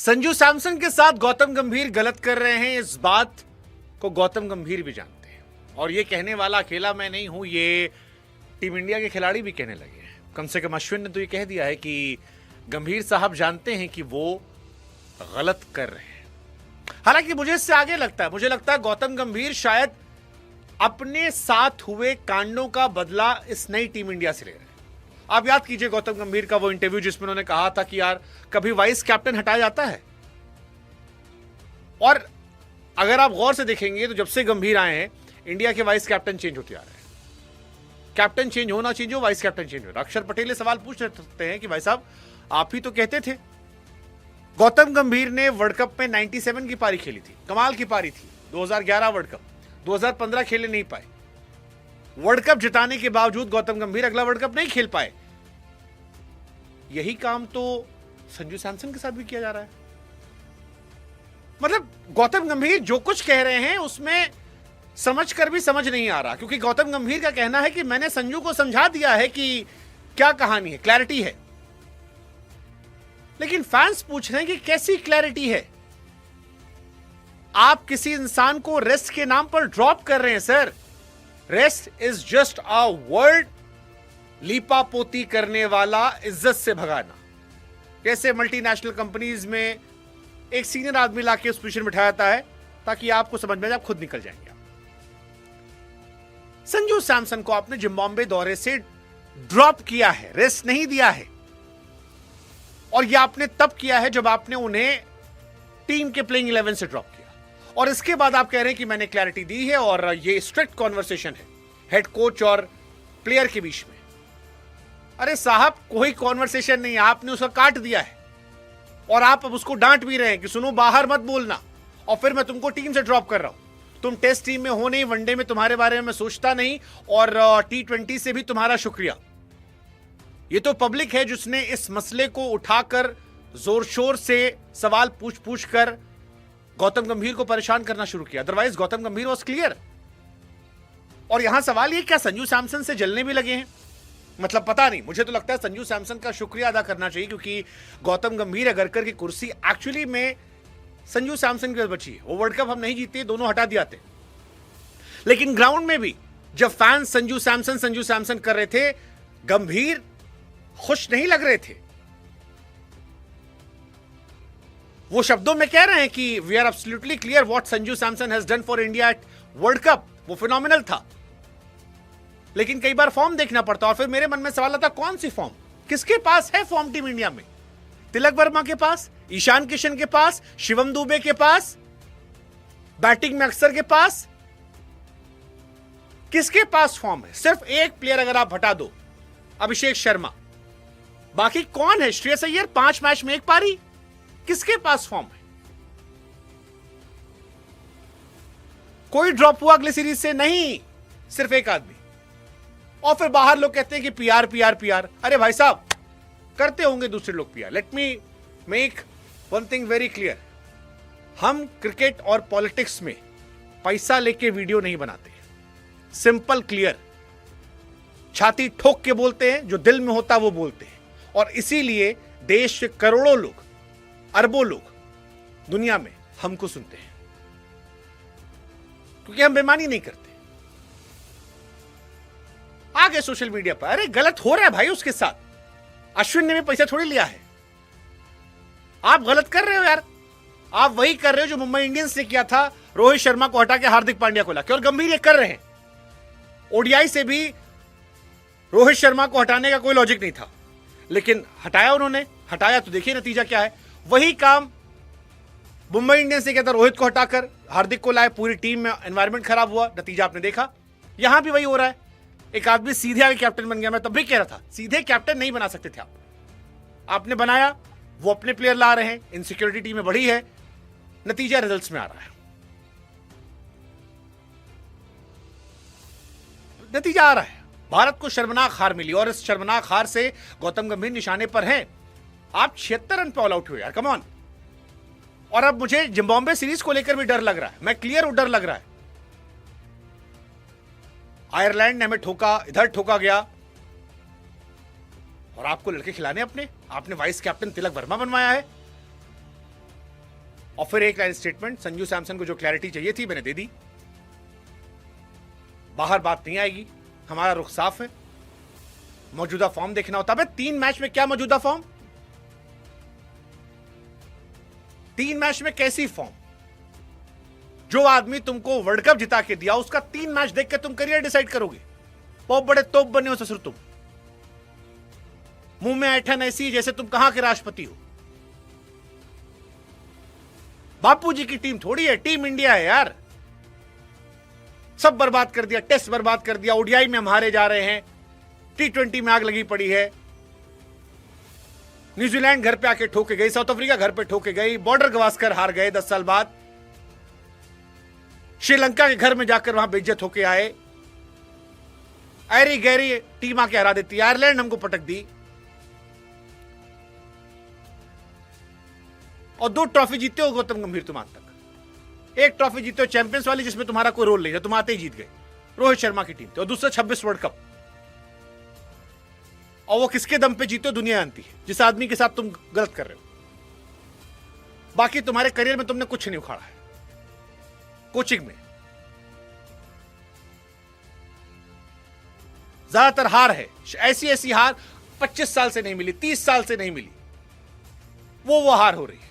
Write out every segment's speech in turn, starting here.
संजू सैमसन के साथ गौतम गंभीर गलत कर रहे हैं, इस बात को गौतम गंभीर भी जानते हैं। और ये कहने वाला अकेला मैं नहीं हूं, ये टीम इंडिया के खिलाड़ी भी कहने लगे हैं। कम से कम अश्विन ने तो ये कह दिया है कि गंभीर साहब जानते हैं कि वो गलत कर रहे हैं। हालांकि मुझे इससे आगे लगता है, मुझे लगता है गौतम गंभीर शायद अपने साथ हुए कांडों का बदला इस नई टीम इंडिया से ले रहे हैं। आप याद कीजिए गौतम गंभीर का वो इंटरव्यू जिसमें उन्होंने कहा था कि यार कभी वाइस कैप्टन हटाया जाता है। और अगर आप गौर से देखेंगे तो जब से गंभीर आए हैं इंडिया के वाइस कैप्टन चेंज होते आ रहे हैं। कैप्टन चेंज होना चेंज हो, वाइस कैप्टन चेंज हो। अक्षर पटेल ये सवाल पूछ सकते हैं कि भाई साहब आप ही तो कहते थे। गौतम गंभीर ने वर्ल्ड कप में 97 की पारी खेली थी, कमाल की पारी थी। 2011 वर्ल्ड कप, 2015 खेले नहीं पाए। वर्ल्ड कप जिताने के बावजूद गौतम गंभीर अगला वर्ल्ड कप नहीं खेल पाए। यही काम तो संजू सैमसन के साथ भी किया जा रहा है। मतलब गौतम गंभीर जो कुछ कह रहे हैं उसमें समझ कर भी समझ नहीं आ रहा, क्योंकि गौतम गंभीर का कहना है कि मैंने संजू को समझा दिया है कि क्या कहानी है, क्लैरिटी है। लेकिन फैंस पूछ रहे हैं कि कैसी क्लैरिटी है? आप किसी इंसान को रेस्ट के नाम पर ड्रॉप कर रहे हैं sir. Rest is just a word, लीपा पोती करने वाला, इज्जत से भगाना। जैसे मल्टीनेशनल कंपनीज में एक सीनियर आदमी लाके उस पोजीशन में बिठाया जाता है ताकि आपको समझ में आए, आप खुद निकल जाएंगे। संजू सैमसन को आपने जिम्बाब्वे दौरे से ड्रॉप किया है, रेस्ट नहीं दिया है। और यह आपने तब किया है जब आपने उन्हें टीम के प्लेइंग 11 से ड्रॉप किया। और इसके बाद आप कह रहे हैं कि मैंने क्लैरिटी दी है और यह स्ट्रिक्ट कॉन्वर्सेशन है हेड कोच और प्लेयर के बीच में। अरे साहब कोई कॉन्वर्सेशन नहीं, आपने उसका काट दिया है और आप अब उसको डांट भी रहे हैं कि सुनो बाहर मत बोलना, और फिर मैं तुमको टीम से ड्रॉप कर रहा हूं। तुम टेस्ट टीम में हो नहीं, वनडे में तुम्हारे बारे में मैं सोचता नहीं, और T20 से भी तुम्हारा शुक्रिया। ये तो पब्लिक है जिसने इस मसले को उठाकर जोर शोर से सवाल पूछ पूछ कर गौतम गंभीर को परेशान करना शुरू किया। अदरवाइज गौतम गंभीर वॉज क्लियर। और यहां सवाल ये क्या संजू सैमसन से जलने भी लगे हैं? मतलब पता नहीं, मुझे तो लगता है संजू सैमसन का शुक्रिया अदा करना चाहिए, क्योंकि गौतम गंभीर अगरकर की कुर्सी एक्चुअली में संजू सैमसन की बची है। वो वर्ल्ड कप हम नहीं जीते, दोनों हटा दिए थे। लेकिन ग्राउंड में भी जब फैंस संजू सैमसन कर रहे थे, गंभीर खुश नहीं लग रहे थे। वो शब्दों में कह रहे हैं कि we are absolutely clear what Sanju Samson has done for India at World Cup. वो फिनोमिनल था। लेकिन कई बार फॉर्म देखना पड़ता, और फिर मेरे मन में सवाल आता कौन सी फॉर्म, किसके पास है फॉर्म टीम इंडिया में? तिलक वर्मा के पास, ईशान किशन के पास, शिवम दुबे के पास, बैटिंग में अक्सर के पास, किसके पास फॉर्म है? सिर्फ एक प्लेयर अगर आप हटा दो, अभिषेक शर्मा, बाकी कौन है? श्रेयस अय्यर 5 मैच में 1 पारी, किसके पास फॉर्म है? कोई ड्रॉप हुआ अगली सीरीज से? नहीं, सिर्फ एक आदमी। और फिर बाहर लोग कहते हैं कि पीआर। अरे भाई साहब करते होंगे दूसरे लोग PR. Let me make one thing very clear, हम क्रिकेट और पॉलिटिक्स में पैसा लेके वीडियो नहीं बनाते। सिंपल क्लियर, छाती ठोक के बोलते हैं, जो दिल में होता वो बोलते हैं। और इसीलिए देश के करोड़ों लोग, अरबों लोग दुनिया में हमको सुनते हैं, क्योंकि हम बेईमानी नहीं करते। आगे सोशल मीडिया पर अरे गलत हो रहा है भाई उसके साथ, अश्विन ने भी पैसा थोड़ी लिया है। आप गलत कर रहे हो यार। आप वही कर रहे हो जो मुंबई इंडियंस ने किया था, रोहित शर्मा को हटा के हार्दिक पांड्या को लाके, और गंभीर ये कर रहे हैं। ओडीआई से भी रोहित शर्मा को हटाने का कोई लॉजिक नहीं था, लेकिन हटाया उन्होंने। हटाया तो देखिए नतीजा क्या है। वही काम मुंबई इंडियंस ने किया था, रोहित को हटाकर हार्दिक को लाए, पूरी टीम में एनवायरमेंट खराब हुआ, नतीजा आपने देखा। यहां भी वही हो रहा है। एक आदमी सीधे आगे कैप्टन बन गया। मैं तब भी कह रहा था सीधे कैप्टन नहीं बना सकते थे आप, आपने बनाया। वो अपने प्लेयर ला रहे हैं, इनसिक्योरिटी टीम में बढ़ी है, नतीजा रिजल्ट्स में आ रहा है। नतीजा आ रहा है, भारत को शर्मनाक हार मिली, और इस शर्मनाक हार से गौतम गंभीर निशाने पर हैं। आप 76 रन पे ऑल आउट हुए यार, कम ऑन। और अब मुझे जिम्बाब्वे सीरीज को लेकर भी डर लग रहा है। मैं क्लियर हूं, डर लग रहा है। आयरलैंड ने हमें ठोका, इधर ठोका गया, और आपको लड़के खिलाने अपने, आपने वाइस कैप्टन तिलक वर्मा बनवाया है। और फिर एक लाइन स्टेटमेंट, संजू सैमसन को जो क्लैरिटी चाहिए थी मैंने दे दी, बाहर बात नहीं आएगी, हमारा रुख साफ है, मौजूदा फॉर्म देखना होता है। 3 मैच में क्या मौजूदा फॉर्म, 3 मैच में कैसी फॉर्म? जो आदमी तुमको वर्ल्ड कप जिता के दिया उसका 3 मैच देख के तुम करियर डिसाइड करोगे? बहुत बड़े तोप बने हो ससुर तुम, मुंह में ऐठन ऐसी जैसे तुम कहां के राष्ट्रपति हो। बापूजी की टीम थोड़ी है, टीम इंडिया है यार। सब बर्बाद कर दिया, टेस्ट बर्बाद कर दिया, ओडीआई में हम हारे जा रहे हैं, T20 में आग लगी पड़ी है। न्यूजीलैंड घर पे आके ठोके गई, साउथ अफ्रीका घर पे ठोके गई, बॉर्डर गवास्कर हार गए 10 साल बाद, श्रीलंका के घर में जाकर वहां बेइज्जत होके आए, ऐरी गैरी टीम आके हरा देती, आयरलैंड हमको पटक दी, और 2 ट्रॉफी जीते हो गौतम गंभीर तुम आज तक। एक ट्रॉफी जीते हो चैंपियंस वाली जिसमें तुम्हारा कोई रोल नहीं था, तुम आते ही जीत गए, रोहित शर्मा की टीम थी, और दूसरा 26 वर्ल्ड कप, और वो किसके दम पे जीते हो दुनिया जानती है, जिस आदमी के साथ तुम गलत कर रहे हो। बाकी तुम्हारे करियर में तुमने कुछ नहीं उखाड़ा है। कोचिंग में ज्यादातर हार है, ऐसी हार 25 साल से नहीं मिली, 30 साल से नहीं मिली, वो हार हो रही है।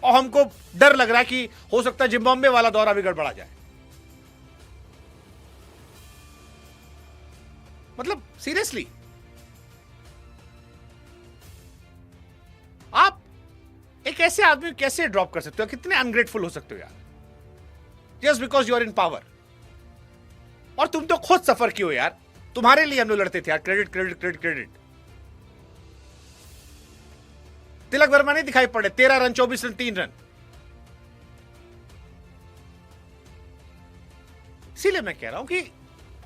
और हमको डर लग रहा है कि हो सकता है जिम्बाब्वे वाला दौरा भी गड़बड़ा जाए। मतलब सीरियसली, आप एक ऐसे आदमी कैसे ड्रॉप कर सकते हो? कितने अनग्रेटफुल हो सकते हो यार, just because you are in power. और तुम तो खुद सफर किए हो यार, तुम्हारे लिए हम लोग लड़ते थे यार, credit credit credit credit. Tilak Varma नहीं दिखाई पड़े, 13 रन 24 रन 3 रन। इसीलिए मैं कह रहा हूं कि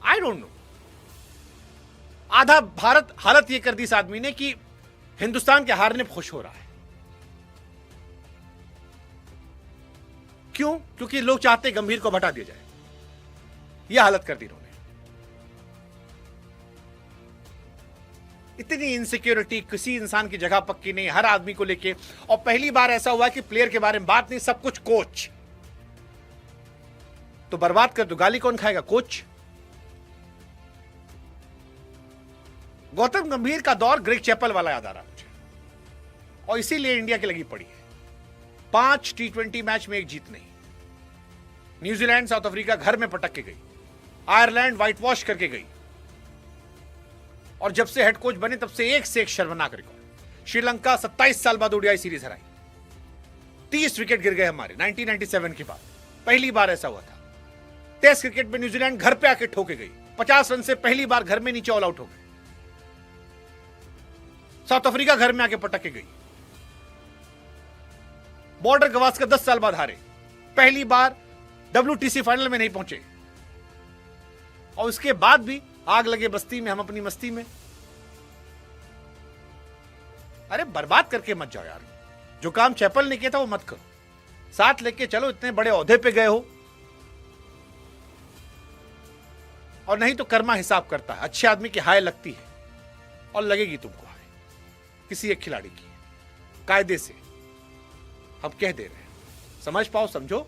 आई डोंट नो, आधा भारत हालत यह कर दी इस आदमी ने कि हिंदुस्तान के हारने पर खुश हो रहा है। क्यों? क्योंकि लोग चाहते गंभीर को हटा दिया जाए, यह हालत कर दी इन्होंने। इतनी इनसिक्योरिटी, किसी इंसान की जगह पक्की नहीं, हर आदमी को लेके। और पहली बार ऐसा हुआ कि प्लेयर के बारे में बात नहीं, सब कुछ कोच। तो बर्बाद कर दो, गाली कौन खाएगा? कोच। गौतम गंभीर का दौर ग्रेग चैपल वाला याद आ रहा मुझे, और इसीलिए इंडिया की लगी पड़ी है। 5 T20 मैच में 1 जीत नहीं। न्यूजीलैंड साउथ अफ्रीका घर में पटक के गई, आयरलैंड व्हाइट वॉश करके गई, और जब से हेड कोच बने तब से एक शर्मनाक रिकॉर्ड। श्रीलंका 27 साल बाद ओडीआई सीरीज हराई, 30 विकेट गिर गए हमारे 1997 के बाद, पहली बार ऐसा हुआ था। टेस्ट क्रिकेट में न्यूजीलैंड घर पे आके ठोके गई, 50 रन से पहली बार घर में नीचे ऑल आउट हो गए। साउथ अफ्रीका घर में आके पटक के गई, बॉर्डर गवास्कर 10 साल बाद हारे, पहली बार WTC फाइनल में नहीं पहुंचे, और उसके बाद भी आग लगे बस्ती में, हम अपनी मस्ती में। अरे बर्बाद करके मत जाओ यार, जो काम चैपल ने किया था वो मत करो, साथ लेके चलो। इतने बड़े ओहदे पे गए हो, और नहीं तो कर्मा हिसाब करता है। अच्छे आदमी की हाय लगती है, और लगेगी तुमको हाय किसी एक खिलाड़ी की, कायदे से हम कह दे रहे हैं। समझ पाओ, समझो।